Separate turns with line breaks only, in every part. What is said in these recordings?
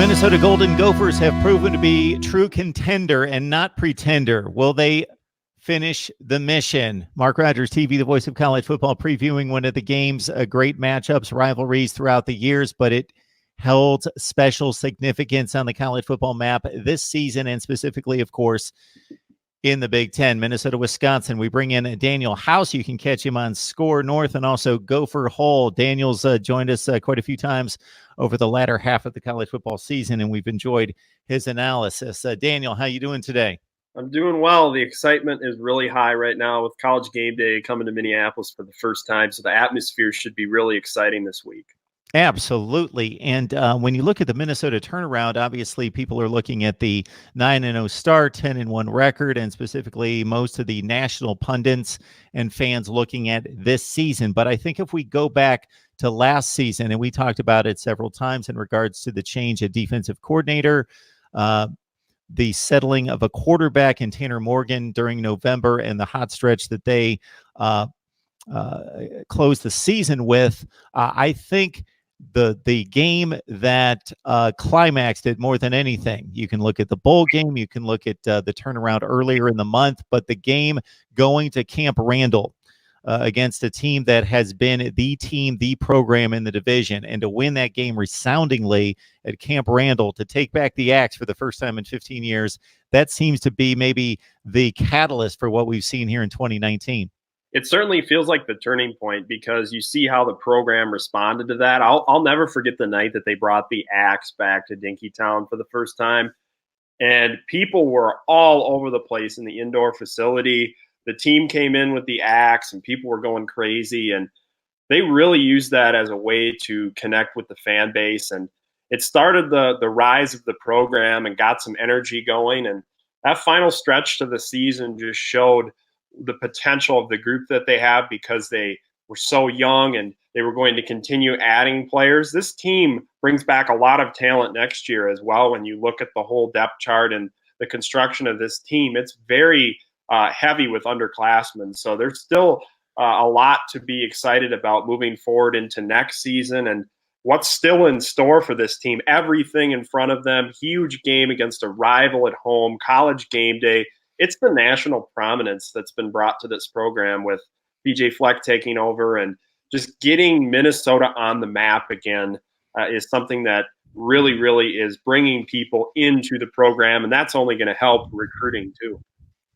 Minnesota Golden Gophers have proven to be true contender and not pretender. Will they finish the mission? Mark Rogers TV, the voice of college football, previewing one of the game's great matchups, rivalries throughout the years, but it held special significance on the college football map this season, and specifically, of course, in the Big Ten. Minnesota, Wisconsin. We bring in Daniel House. You can catch him on Score North and also Gopher Hole. Daniel's joined us quite a few times over the latter half of the college football season, and we've enjoyed his analysis. Daniel, how you doing today?
I'm doing well. The excitement is really high right now with College Game Day coming to Minneapolis for the first time, so the atmosphere should be really exciting this week.
Absolutely. And when you look at the Minnesota turnaround, obviously people are looking at the 9-0 start, 10-1 record, and specifically most of the national pundits and fans looking at this season. But I think if we go back to last season, and we talked about it several times in regards to the change of defensive coordinator, the settling of a quarterback in Tanner Morgan during November, and the hot stretch that they closed the season with, I think the game that climaxed it more than anything. You can look at the bowl game, you can look at the turnaround earlier in the month, but the game going to Camp Randall against a team that has been the program in the division, and to win that game resoundingly at Camp Randall, to take back the axe for the first time in 15 years, that seems to be maybe the catalyst for what we've seen here in 2019.
It certainly feels like the turning point, because you see how the program responded to that. I'll never forget the night that they brought the axe back to Dinkytown for the first time, and people were all over the place in the indoor facility. The team came in with the axe, and people were going crazy, and they really used that as a way to connect with the fan base, and it started the rise of the program and got some energy going. And that final stretch to the season just showed the potential of the group that they have, because they were so young and they were going to continue adding players. This team brings back a lot of talent next year as well. When you look at the whole depth chart and the construction of this team, it's very heavy with underclassmen. So there's still a lot to be excited about moving forward into next season and what's still in store for this team. Everything in front of them, huge game against a rival at home, College Game Day. It's the national prominence that's been brought to this program with BJ Fleck taking over, and just getting Minnesota on the map again is something that really, really is bringing people into the program, and that's only going to help recruiting too.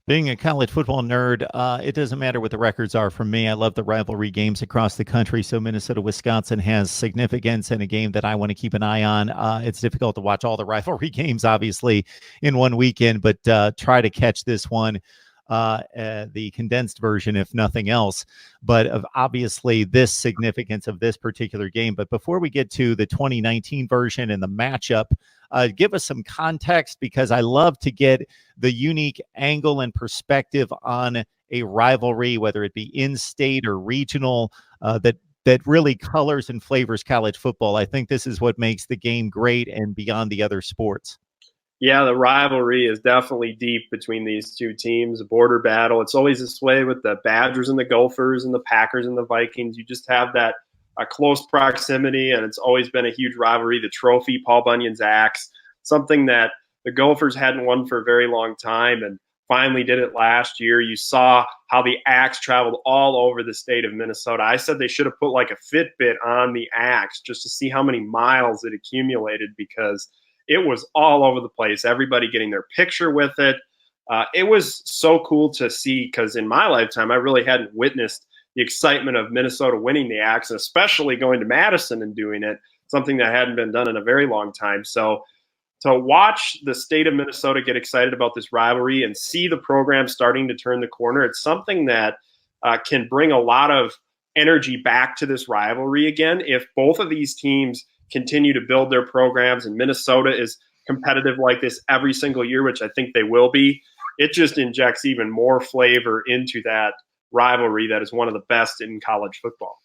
Being a college football nerd, it doesn't matter what the records are for me. I love the rivalry games across the country. So Minnesota, Wisconsin has significance, and a game that I want to keep an eye on. It's difficult to watch all the rivalry games, obviously, in one weekend, but try to catch this one, the condensed version, if nothing else. But of obviously this significance of this particular game. But before we get to the 2019 version and the matchup, give us some context, because I love to get the unique angle and perspective on a rivalry, whether it be in-state or regional, that really colors and flavors college football. I think this is what makes the game great and beyond the other sports.
Yeah, the rivalry is definitely deep between these two teams, a border battle. It's always this way with the Badgers and the Gophers and the Packers and the Vikings. You just have that close proximity, and it's always been a huge rivalry. The trophy, Paul Bunyan's axe, something that the Gophers hadn't won for a very long time, and finally did it last year. You saw how the axe traveled all over the state of Minnesota. I said they should have put like a Fitbit on the axe just to see how many miles it accumulated, because it was all over the place. Everybody getting their picture with it. It was so cool to see, because in my lifetime, I really hadn't witnessed the excitement of Minnesota winning the axe, and especially going to Madison and doing it, something that hadn't been done in a very long time. So to watch the state of Minnesota get excited about this rivalry and see the program starting to turn the corner, it's something that can bring a lot of energy back to this rivalry again. If both of these teams continue to build their programs and Minnesota is competitive like this every single year, which I think they will be, it just injects even more flavor into that rivalry that is one of the best in college football.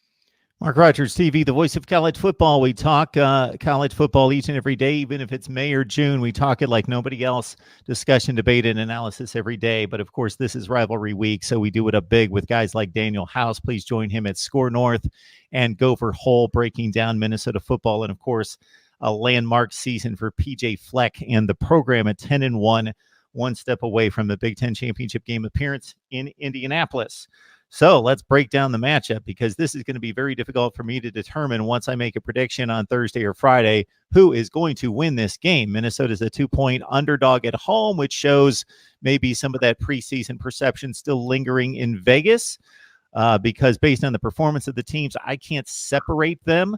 Mark Rogers TV, the voice of college football. We talk college football each and every day, even if it's May or June. We talk it like nobody else. Discussion, debate, and analysis every day. But of course, this is rivalry week, so we do it up big with guys like Daniel House. Please join him at Score North and Gopher Hole, breaking down Minnesota football. And of course, a landmark season for PJ Fleck and the program at 10-1, one step away from the Big Ten championship game appearance in Indianapolis. So let's break down the matchup, because this is going to be very difficult for me to determine once I make a prediction on Thursday or Friday who is going to win this game. Minnesota's a 2-point underdog at home, which shows maybe some of that preseason perception still lingering in Vegas, because based on the performance of the teams, I can't separate them.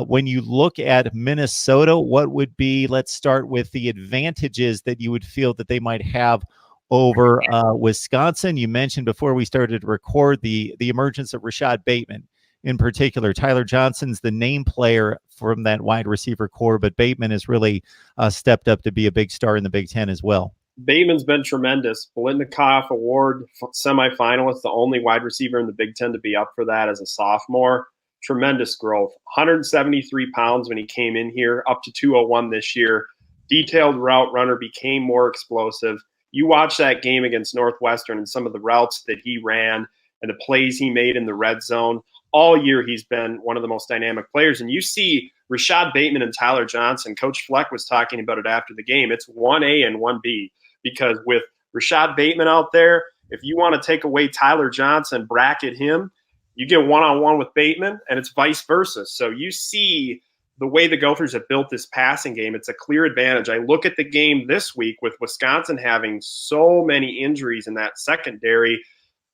When you look at Minnesota, what would be, let's start with the advantages that you would feel that they might have over Wisconsin. You mentioned before we started to record the emergence of Rashad Bateman in particular. Tyler Johnson's the name player from that wide receiver core, but Bateman has really stepped up to be a big star in the Big Ten as well.
Bateman's been tremendous. Blitnikoff Award semifinalist, the only wide receiver in the Big Ten to be up for that as a sophomore. Tremendous growth. 173 pounds when he came in here, up to 201 this year. Detailed route runner, became more explosive. You watch that game against Northwestern and some of the routes that he ran and the plays he made in the red zone. All year he's been one of the most dynamic players. And you see Rashad Bateman and Tyler Johnson, Coach Fleck was talking about it after the game. It's 1A and 1B, because with Rashad Bateman out there, if you want to take away Tyler Johnson, bracket him, you get one-on-one with Bateman, and it's vice versa. So you see the way the Gophers have built this passing game, it's a clear advantage. I look at the game this week with Wisconsin having so many injuries in that secondary.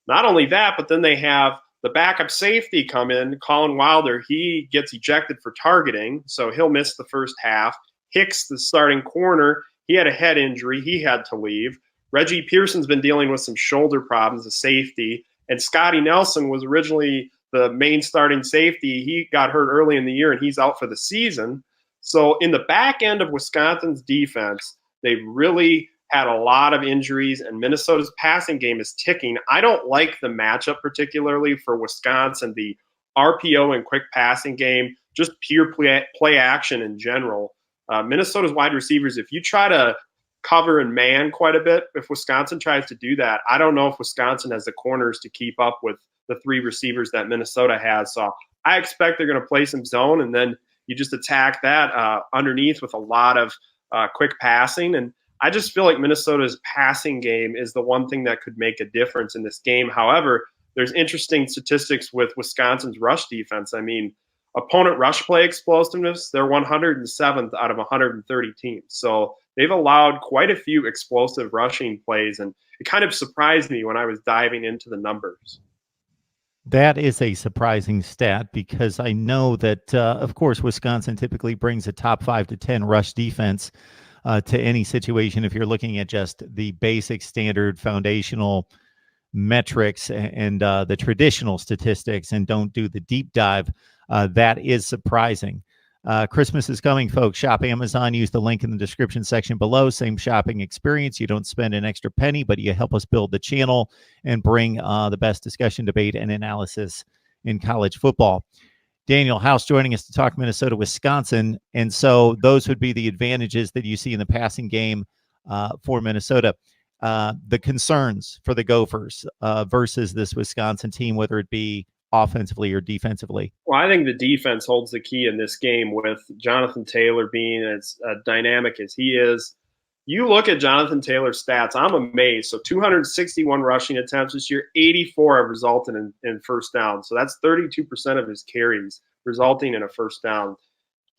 Not only that, but then they have the backup safety come in, Colin Wilder. He gets ejected for targeting, so he'll miss the first half. Hicks, the starting corner, he had a head injury. He had to leave. Reggie Pearson's been dealing with some shoulder problems, a safety. And Scotty Nelson was originally the main starting safety. He got hurt early in the year, and he's out for the season. So in the back end of Wisconsin's defense, they've really had a lot of injuries, and Minnesota's passing game is ticking. I don't like the matchup particularly for Wisconsin, the RPO and quick passing game, just pure play action in general. Minnesota's wide receivers, if you try to cover and man quite a bit, if Wisconsin tries to do that, I don't know if Wisconsin has the corners to keep up with the three receivers that Minnesota has. So I expect they're going to play some zone, and then you just attack that underneath with a lot of quick passing. And I just feel like Minnesota's passing game is the one thing that could make a difference in this game. However, there's interesting statistics with Wisconsin's rush defense. I mean, opponent rush play explosiveness, they're 107th out of 130 teams. So they've allowed quite a few explosive rushing plays, and it kind of surprised me when I was diving into the numbers.
That is a surprising stat, because I know that, of course, Wisconsin typically brings a top 5 to 10 rush defense to any situation. If you're looking at just the basic standard foundational metrics and the traditional statistics and don't do the deep dive, that is surprising. Christmas is coming, folks. Shop Amazon. Use the link in the description section below. Same shopping experience. You don't spend an extra penny, but you help us build the channel and bring the best discussion, debate, and analysis in college football. Daniel House joining us to talk Minnesota, Wisconsin. And so those would be the advantages that you see in the passing game for Minnesota. The concerns for the Gophers versus this Wisconsin team, whether it be offensively or defensively?
Well, I think the defense holds the key in this game, with Jonathan Taylor being as dynamic as he is. You look at Jonathan Taylor's stats, I'm amazed. So 261 rushing attempts this year, 84 have resulted in first down. So that's 32% of his carries resulting in a first down.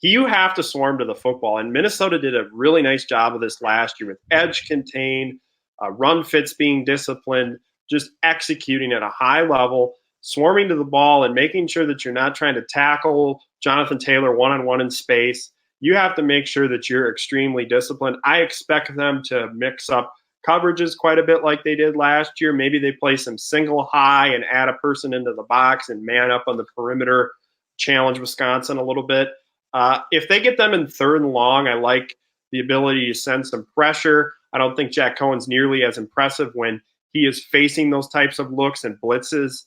You have to swarm to the football, and Minnesota did a really nice job of this last year with edge contain, run fits being disciplined, just executing at a high level, swarming to the ball and making sure that you're not trying to tackle Jonathan Taylor one-on-one in space. You have to make sure that you're extremely disciplined. I expect them to mix up coverages quite a bit like they did last year. Maybe they play some single high and add a person into the box and man up on the perimeter, challenge Wisconsin a little bit. If they get them in third and long, I like the ability to send some pressure. I don't think Jack Cohen's nearly as impressive when he is facing those types of looks and blitzes.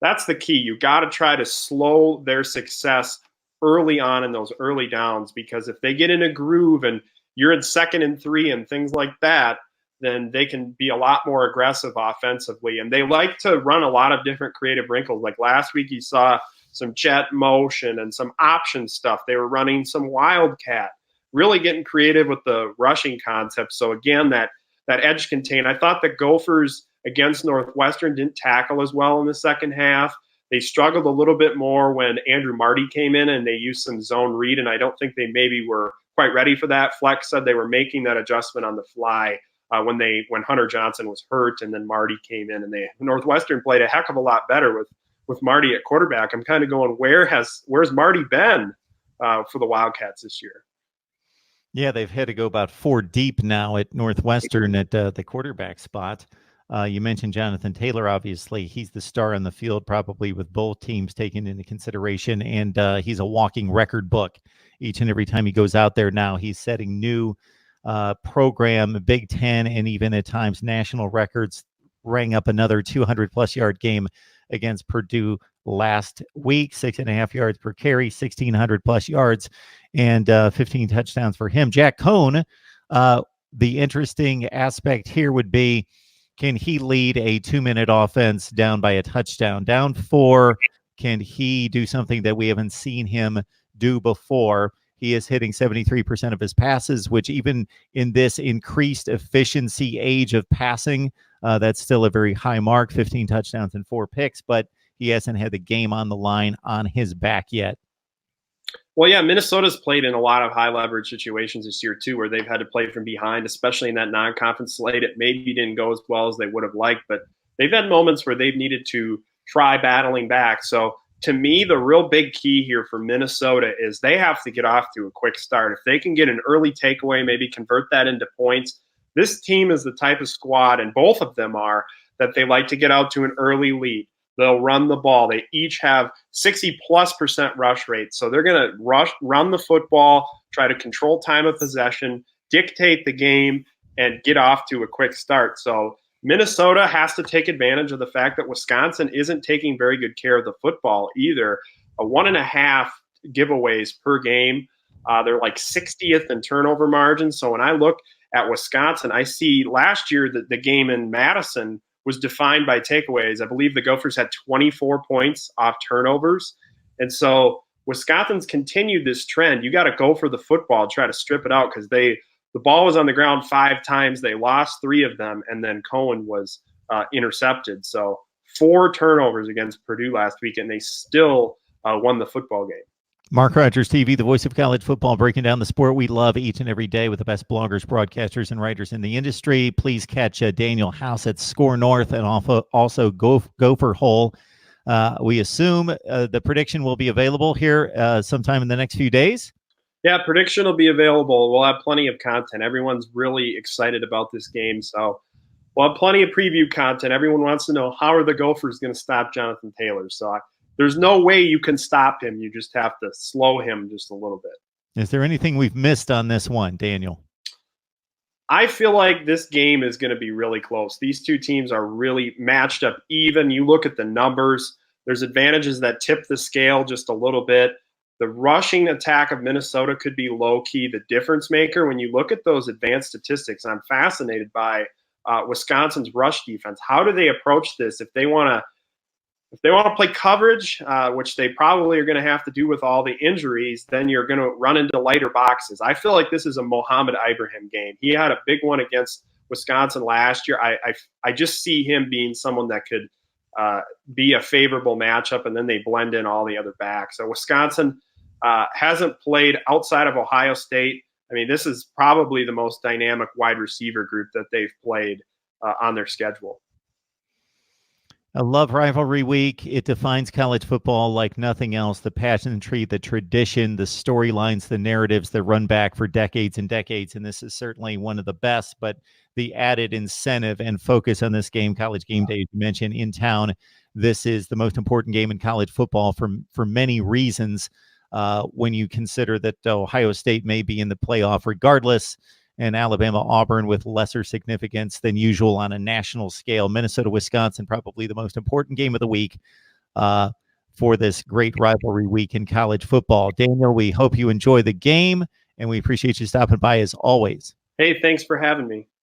That's the key. You got to try to slow their success early on in those early downs, because if they get in a groove and you're in 2nd and 3 and things like that, then they can be a lot more aggressive offensively. And they like to run a lot of different creative wrinkles. Like last week, you saw some jet motion and some option stuff. They were running some wildcat, really getting creative with the rushing concept. So again, that edge contain. I thought the Gophers against Northwestern didn't tackle as well in the second half. They struggled a little bit more when Andrew Marty came in and they used some zone read, and I don't think they maybe were quite ready for that. Flex said they were making that adjustment on the fly when Hunter Johnson was hurt, and then Marty came in, and Northwestern played a heck of a lot better with Marty at quarterback. I'm kind of going, where's Marty been for the Wildcats this year?
Yeah, they've had to go about 4 deep now at Northwestern at the quarterback spot. You mentioned Jonathan Taylor. Obviously, he's the star on the field, probably with both teams taken into consideration, and he's a walking record book. Each and every time he goes out there now, he's setting new program, Big Ten, and even at times national records. Rang up another 200-plus yard game against Purdue last week, 6.5 yards per carry, 1,600-plus yards, and 15 touchdowns for him. Jack Cohn, the interesting aspect here would be, can he lead a 2-minute offense down by a touchdown? Down 4, can he do something that we haven't seen him do before? He is hitting 73% of his passes, which even in this increased efficiency age of passing, that's still a very high mark, 15 touchdowns and 4 picks, but he hasn't had the game on the line on his back yet.
Well, yeah, Minnesota's played in a lot of high leverage situations this year too, where they've had to play from behind, especially in that non-conference slate. It maybe didn't go as well as they would have liked, but they've had moments where they've needed to try battling back. So to me, the real big key here for Minnesota is they have to get off to a quick start. If they can get an early takeaway, maybe convert that into points. This team is the type of squad, and both of them are, that they like to get out to an early lead. They'll run the ball. They each have 60+% rush rate. So they're going to run the football, try to control time of possession, dictate the game, and get off to a quick start. So Minnesota has to take advantage of the fact that Wisconsin isn't taking very good care of the football either. 1.5 giveaways per game. They're like 60th in turnover margin. So when I look at Wisconsin, I see last year that the game in Madison was defined by takeaways. I believe the Gophers had 24 points off turnovers. And so Wisconsin's continued this trend. You got to go for the football, try to strip it out, because the ball was on the ground 5 times. They lost 3 of them, and then Cohen was intercepted. So 4 turnovers against Purdue last week, and they still won the football game.
Mark Rogers TV, the voice of college football, breaking down the sport we love each and every day with the best bloggers, broadcasters, and writers in the industry. Please catch Daniel House at Score North and also Gopher Hole. We assume the prediction will be available here sometime in the next few days.
Yeah, prediction will be available. We'll have plenty of content. Everyone's really excited about this game, so we'll have plenty of preview content. Everyone wants to know, how are the Gophers going to stop Jonathan Taylor? So there's no way you can stop him. You just have to slow him just a little bit.
Is there anything we've missed on this one, Daniel?
I feel like this game is going to be really close. These two teams are really matched up even. You look at the numbers. There's advantages that tip the scale just a little bit. The rushing attack of Minnesota could be low-key the difference maker. When you look at those advanced statistics, I'm fascinated by Wisconsin's rush defense. How do they approach this? If they want to play coverage, which they probably are going to have to do with all the injuries, then you're going to run into lighter boxes. I feel like this is a Mohamed Ibrahim game. He had a big one against Wisconsin last year. I just see him being someone that could be a favorable matchup, and then they blend in all the other backs. So Wisconsin hasn't played outside of Ohio State. I mean, this is probably the most dynamic wide receiver group that they've played on their schedule.
I love Rivalry Week. It defines college football like nothing else. The pageantry, the tradition, the storylines, the narratives that run back for decades and decades. And this is certainly one of the best, but the added incentive and focus on this game, College Game Day, as you mentioned, in town. This is the most important game in college football for many reasons. When you consider that Ohio State may be in the playoff regardless, and Alabama-Auburn with lesser significance than usual on a national scale. Minnesota-Wisconsin, probably the most important game of the week for this great rivalry week in college football. Daniel, we hope you enjoy the game, and we appreciate you stopping by as always.
Hey, thanks for having me.